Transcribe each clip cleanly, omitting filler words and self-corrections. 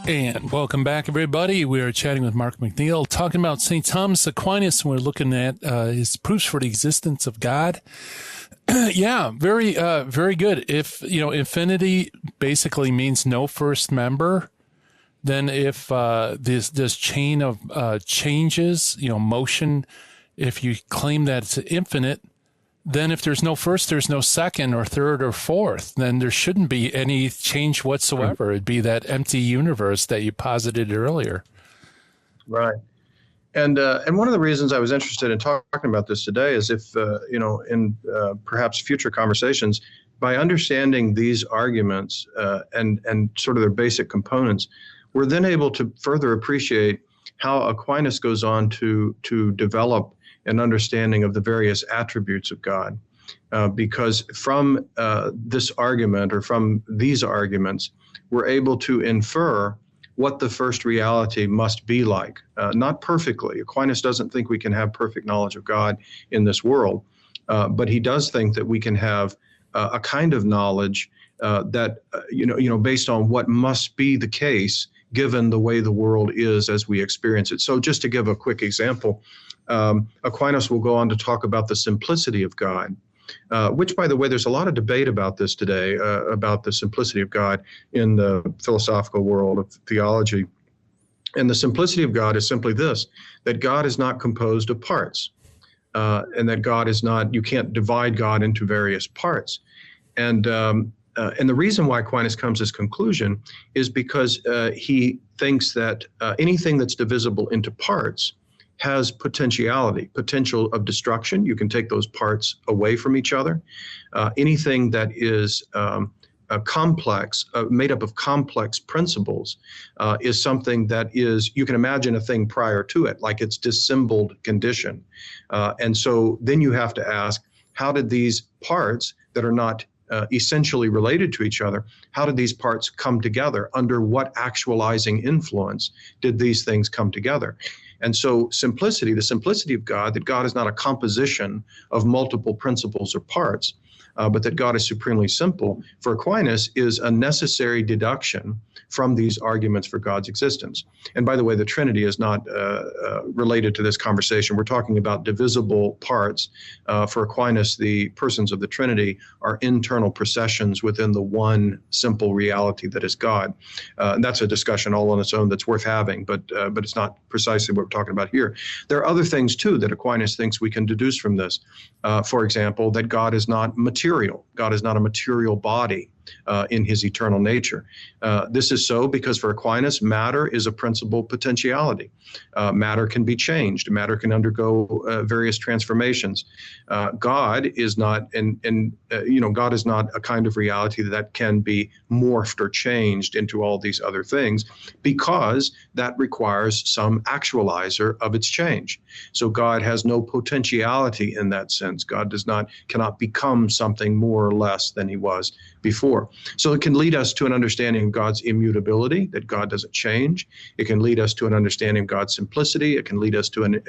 And welcome back, everybody. We are chatting with Mark McNeil, talking about St. Thomas Aquinas, and we're looking at his proofs for the existence of God. Yeah, very good. If, infinity basically means no first member, then if this chain of changes, motion, if you claim that it's infinite, then if there's no first, there's no second or third or fourth, then there shouldn't be any change whatsoever. It'd be that empty universe that you posited earlier. Right. And one of the reasons I was interested in talking about this today is if, in perhaps future conversations, by understanding these arguments and sort of their basic components, we're then able to further appreciate how Aquinas goes on to develop an understanding of the various attributes of God. Because from this argument or from these arguments, we're able to infer what the first reality must be like. Not perfectly. Aquinas doesn't think we can have perfect knowledge of God in this world, but he does think that we can have a kind of knowledge that, based on what must be the case given the way the world is as we experience it. So just to give a quick example, Aquinas will go on to talk about the simplicity of God, which, by the way, there's a lot of debate about this today, about the simplicity of God in the philosophical world of theology. And the simplicity of God is simply this, that God is not composed of parts, and that God is not, you can't divide God into various parts. And the reason why Aquinas comes to this conclusion is because he thinks that anything that's divisible into parts has potential of destruction. You can take those parts away from each other. Anything that is complex, made up of complex principles, is something that is, you can imagine a thing prior to it, like its dissembled condition. And so then you have to ask, how did these parts that are not essentially related to each other, how did these parts come together? Under what actualizing influence did these things come together? And so simplicity, the simplicity of God, that God is not a composition of multiple principles or parts, but that God is supremely simple, for Aquinas is a necessary deduction from these arguments for God's existence. And by the way, the Trinity is not related to this conversation. We're talking about divisible parts. For Aquinas, the persons of the Trinity are internal processions within the one simple reality that is God. And that's a discussion all on its own that's worth having, but it's not precisely what we're talking about here. There are other things, too, that Aquinas thinks we can deduce from this. For example, that God is not material. God is not a material body in his eternal nature. This is so because for Aquinas, matter is a principal potentiality. Matter can be changed. Matter can undergo various transformations. God is not, God is not a kind of reality that can be morphed or changed into all these other things, because that requires some actualizer of its change. So God has no potentiality in that sense. God cannot become something more or less than he was before. So it can lead us to an understanding of God's immutability, that God doesn't change. It can lead us to an understanding of God's simplicity. It can lead us to an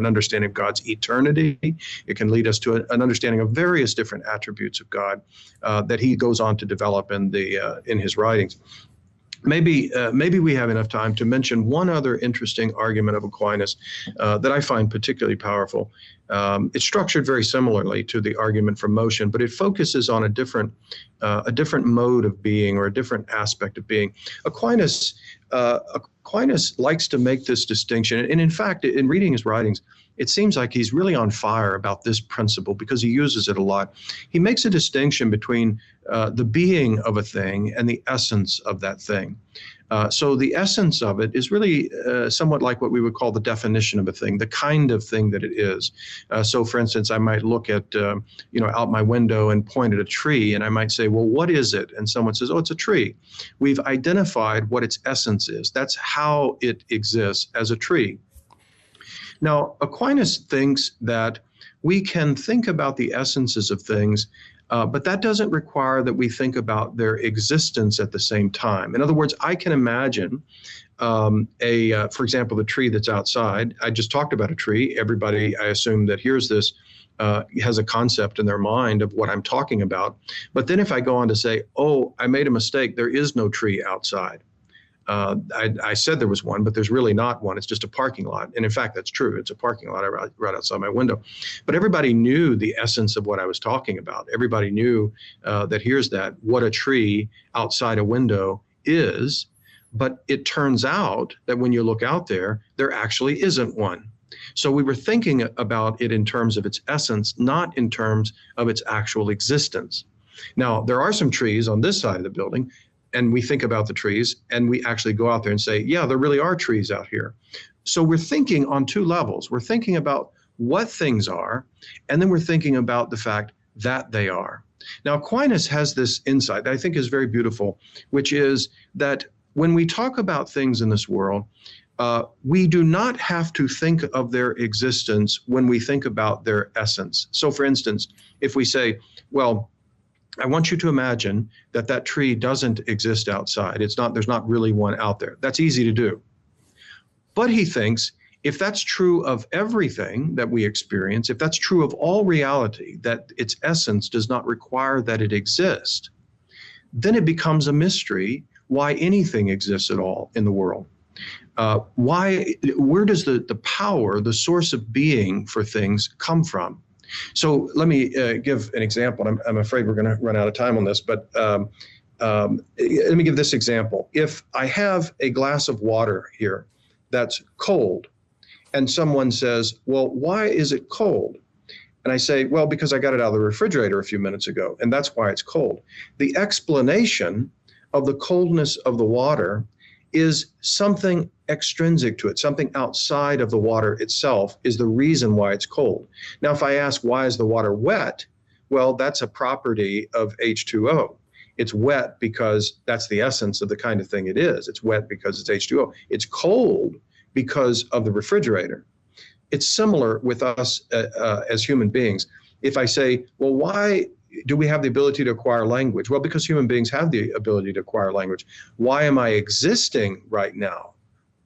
understanding of God's eternity. It can lead us to an understanding of various different attributes of God that he goes on to develop in his writings. Maybe we have enough time to mention one other interesting argument of Aquinas that I find particularly powerful. It's structured very similarly to the argument for motion, but it focuses on a different mode of being, or a different aspect of being. Aquinas likes to make this distinction, and in fact, in reading his writings, it seems like he's really on fire about this principle because he uses it a lot. He makes a distinction between the being of a thing and the essence of that thing. So the essence of it is really somewhat like what we would call the definition of a thing, the kind of thing that it is. So for instance, I might look at, out my window and point at a tree, and I might say, well, what is it? And someone says, oh, it's a tree. We've identified what its essence is. That's how it exists as a tree. Now, Aquinas thinks that we can think about the essences of things, but that doesn't require that we think about their existence at the same time. In other words, I can imagine, for example, the tree that's outside. I just talked about a tree. Everybody, I assume, that hears this has a concept in their mind of what I'm talking about. But then if I go on to say, oh, I made a mistake, there is no tree outside, I said there was one, but there's really not one. It's just a parking lot. And in fact, that's true. It's a parking lot right outside my window. But everybody knew the essence of what I was talking about. Everybody knew that here's what a tree outside a window is. But it turns out that when you look out there actually isn't one. So we were thinking about it in terms of its essence, not in terms of its actual existence. Now, there are some trees on this side of the building, and we think about the trees, and we actually go out there and say, yeah, there really are trees out here. So we're thinking on two levels. We're thinking about what things are, and then we're thinking about the fact that they are. Now, Aquinas has this insight that I think is very beautiful, which is that when we talk about things in this world, we do not have to think of their existence when we think about their essence. So, for instance, if we say, well, I want you to imagine that tree doesn't exist outside. There's not really one out there. That's easy to do. But he thinks if that's true of everything that we experience, if that's true of all reality, that its essence does not require that it exist, then it becomes a mystery why anything exists at all in the world. Where does the power, the source of being for things come from? So let me give an example. I'm afraid we're going to run out of time on this, but let me give this example. If I have a glass of water here that's cold, and someone says, well, why is it cold? And I say, well, because I got it out of the refrigerator a few minutes ago, and that's why it's cold. The explanation of the coldness of the water is something extrinsic to it, something outside of the water itself is the reason why it's cold. Now, if I ask, why is the water wet? Well, that's a property of H2O. It's wet because that's the essence of the kind of thing it is. It's wet because it's H2O. It's cold because of the refrigerator. It's similar with us as human beings. If I say, well, why do we have the ability to acquire language? Well, because human beings have the ability to acquire language. Why am I existing right now?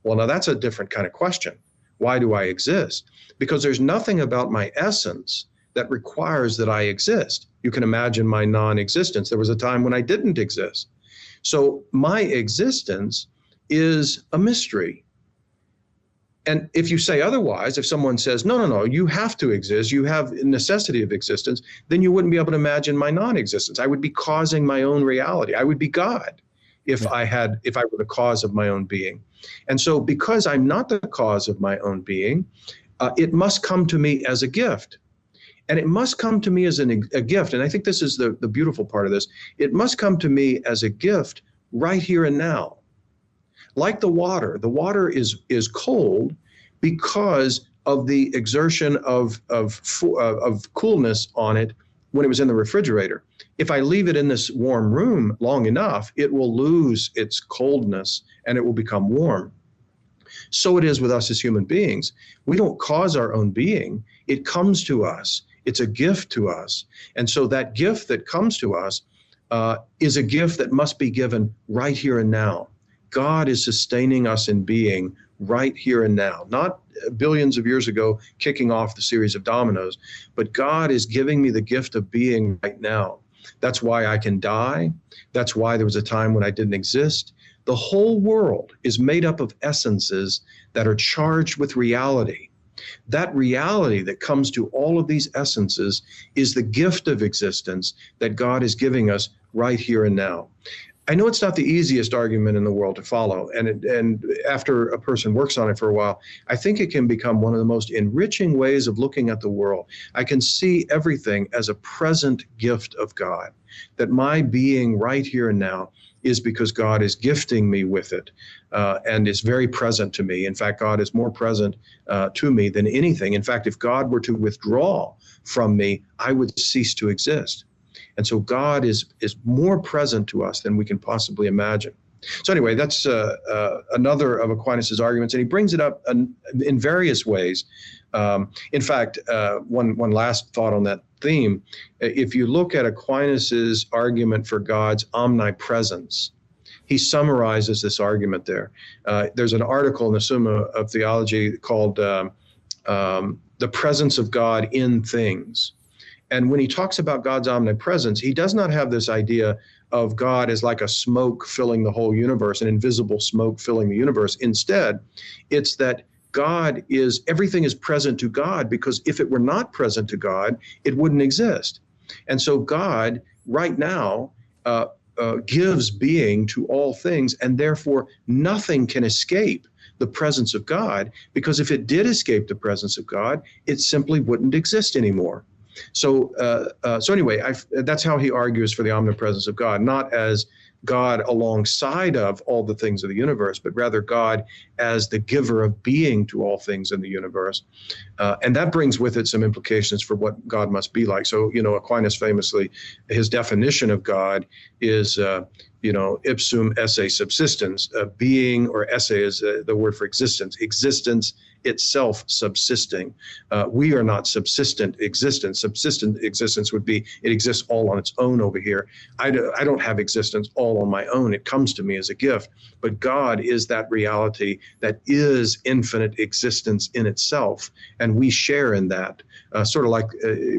Well, now that's a different kind of question. Why do I exist? Because there's nothing about my essence that requires that I exist. You can imagine my non-existence. There was a time when I didn't exist. So my existence is a mystery. And if you say otherwise, if someone says, no, you have to exist, you have a necessity of existence, then you wouldn't be able to imagine my non-existence. I would be causing my own reality. I would be God if I were the cause of my own being. And so because I'm not the cause of my own being, it must come to me as a gift. And it must come to me as a gift. And I think this is the beautiful part of this. It must come to me as a gift right here and now. Like the water is cold because of the exertion of coolness on it when it was in the refrigerator. If I leave it in this warm room long enough, it will lose its coldness and it will become warm. So it is with us as human beings. We don't cause our own being. It comes to us. It's a gift to us. And so that gift that comes to us is a gift that must be given right here and now. God is sustaining us in being right here and now, not billions of years ago kicking off the series of dominoes, but God is giving me the gift of being right now. That's why I can die. That's why there was a time when I didn't exist. The whole world is made up of essences that are charged with reality. That reality that comes to all of these essences is the gift of existence that God is giving us right here and now. I know it's not the easiest argument in the world to follow, and after a person works on it for a while, I think it can become one of the most enriching ways of looking at the world. I can see everything as a present gift of God, that my being right here and now is because God is gifting me with it and is very present to me. In fact, God is more present to me than anything. In fact, if God were to withdraw from me, I would cease to exist. And so God is more present to us than we can possibly imagine. So anyway, that's another of Aquinas' arguments, and he brings it up in various ways. In fact, one last thought on that theme. If you look at Aquinas' argument for God's omnipresence, he summarizes this argument there. There's an article in the Summa of Theology called The Presence of God in Things. And when he talks about God's omnipresence, he does not have this idea of God as like a smoke filling the whole universe, an invisible smoke filling the universe. Instead, it's that everything is present to God, because if it were not present to God, it wouldn't exist. And so God right now gives being to all things, and therefore nothing can escape the presence of God, because if it did escape the presence of God, it simply wouldn't exist anymore. So anyway, that's how he argues for the omnipresence of God, not as God alongside of all the things of the universe, but rather God as the giver of being to all things in the universe. And that brings with it some implications for what God must be like. So, Aquinas famously, his definition of God is, ipsum esse subsistens, being, or esse is the word for existence itself subsisting. We are not subsistent existence. Subsistent existence would be, it exists all on its own over here. I don't have existence all on my own. It comes to me as a gift. But God is that reality that is infinite existence in itself, and we share in that. Sort of like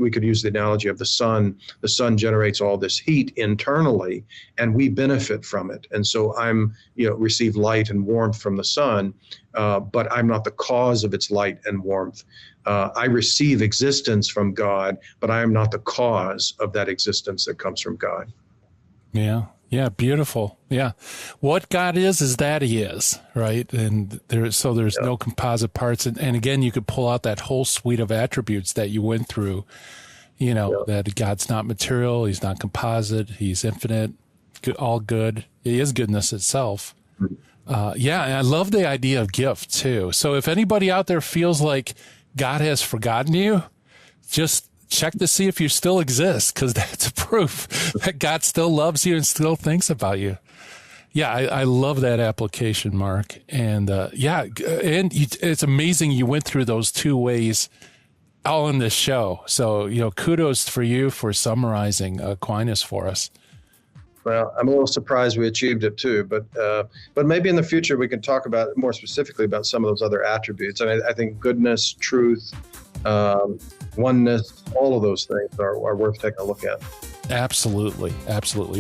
we could use the analogy of the sun. The sun generates all this heat internally, and we benefit from it. And so I'm, receive light and warmth from the sun, but I'm not the cause of its light and warmth. I receive existence from God, but I am not the cause of that existence that comes from God. Yeah. Yeah. Beautiful. Yeah. What God is that he is, right? And there's no composite parts. And again, you could pull out that whole suite of attributes that you went through, that God's not material. He's not composite. He's infinite, all good. He is goodness itself. And I love the idea of gift too. So if anybody out there feels like God has forgotten you, just check to see if you still exist, because that's a proof that God still loves you and still thinks about you. Yeah, I love that application, Mark. And it's amazing you went through those two ways all in this show. So, kudos for you for summarizing Aquinas for us. Well, I'm a little surprised we achieved it too, but maybe in the future we can talk about more specifically about some of those other attributes. I mean, I think goodness, truth, oneness, all of those things are worth taking a look at. Absolutely.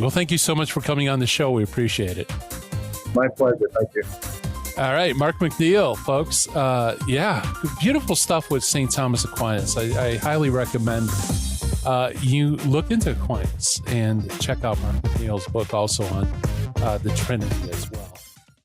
Well, thank you so much for coming on the show. We appreciate it. My pleasure. Thank you. All right, Mark McNeil, folks. Beautiful stuff with St. Thomas Aquinas. I highly recommend you look into Aquinas and check out Mark McNeil's book also on the Trinity as well.